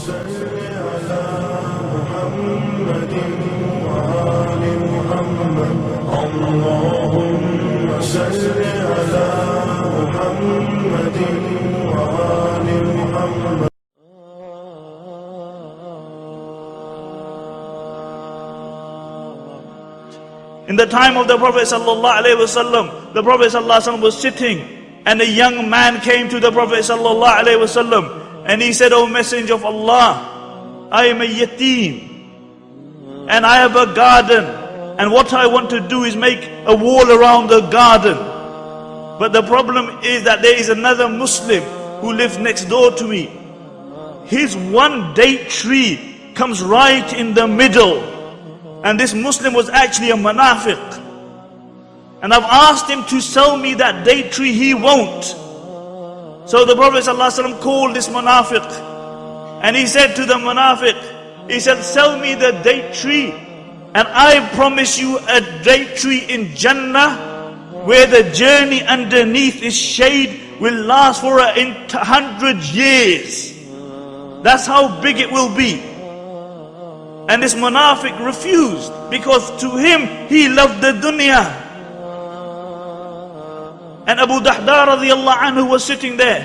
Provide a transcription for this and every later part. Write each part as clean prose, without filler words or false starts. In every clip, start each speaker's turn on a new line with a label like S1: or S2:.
S1: In the time of the Prophet ﷺ, the Prophet ﷺ was sitting, and a young man came to the Prophet ﷺ, and he said, "O Messenger of Allah, I am a yatim, and I have a garden, and what I want to do is make a wall around the garden. But the problem is that there is another Muslim who lives next door to me. His one date tree comes right in the middle." And this Muslim was actually a munafiq. And I've asked him to sell me that date tree, he won't. So the Prophet ﷺ called this munafiq, and he said to the munafiq, he said, "Sell me the date tree, and I promise you a date tree in Jannah, where the journey underneath its shade will last for 100 years. That's how big it will be." And this munafiq refused, because to him, he loved the dunya. And Abu Dahda radiallahu anhu was sitting there.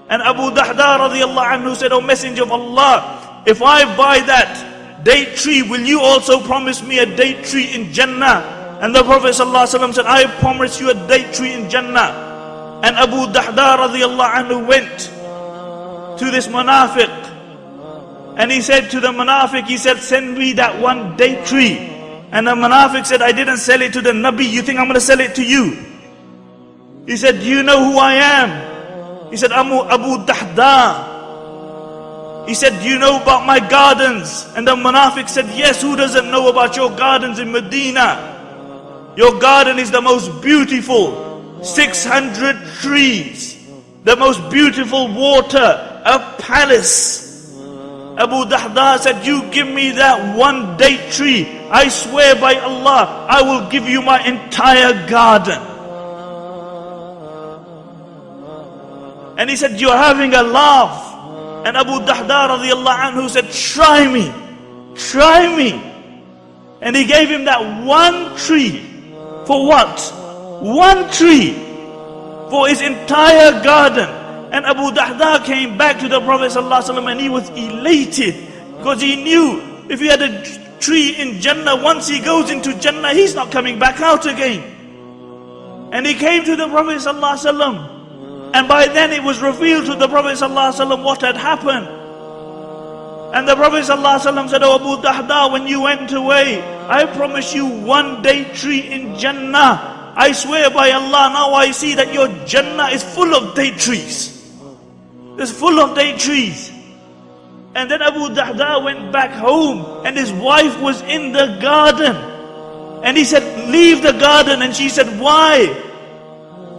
S1: And Abu Dahda radiallahu anhu said, "O Messenger of Allah, if I buy that date tree, will you also promise me a date tree in Jannah?" And the Prophet ﷺ said, "I promise you a date tree in Jannah." And Abu Dahda radiallahu anhu went to this munafiq, and he said to the munafiq, he said, "Send me that one date tree." And the munafiq said, "I didn't sell it to the Nabi, you think I'm going to sell it to you?" He said, "Do you know who I am?" He said, "I'm Abu Dahda." He said, "Do you know about my gardens?" And the munafiq said, "Yes, who doesn't know about your gardens in Medina? Your garden is the most beautiful, 600 trees, the most beautiful water, a palace." Abu Dahda said, "You give me that one date tree, I swear by Allah, I will give you my entire garden." And he said, "You're having a laugh." And Abu Dahda radiallahu anhu said, "Try me, try me." And he gave him that one tree. For what? One tree for his entire garden. And Abu Dahda came back to the Prophet ﷺ, and he was elated, because he knew if he had a tree in Jannah, once he goes into Jannah, he's not coming back out again. And he came to the Prophet ﷺ, and by then it was revealed to the Prophet ﷺ what had happened. And the Prophet ﷺ said, "Oh Abu Dahda, when you went away, I promised you one date tree in Jannah. I swear by Allah, now I see that your Jannah is full of date trees. It's full of date trees." And then Abu Dahda went back home, and his wife was in the garden. And he said, "Leave the garden." And she said, "Why?"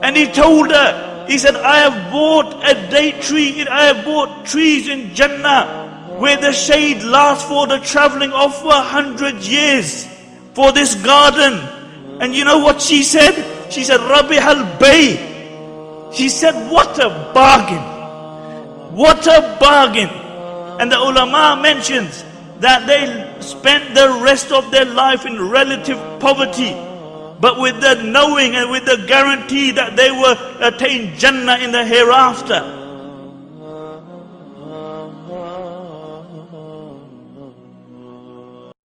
S1: And he told her, he said, "I have bought a date tree, I have bought trees in Jannah, where the shade lasts for the traveling of 100 years for this garden." And you know what she said? She said, "Rabih al-Bay." She said, "What a bargain! What a bargain!" And the ulama mentions that they spent the rest of their life in relative poverty, but with the knowing and with the guarantee that they will attain Jannah in the hereafter.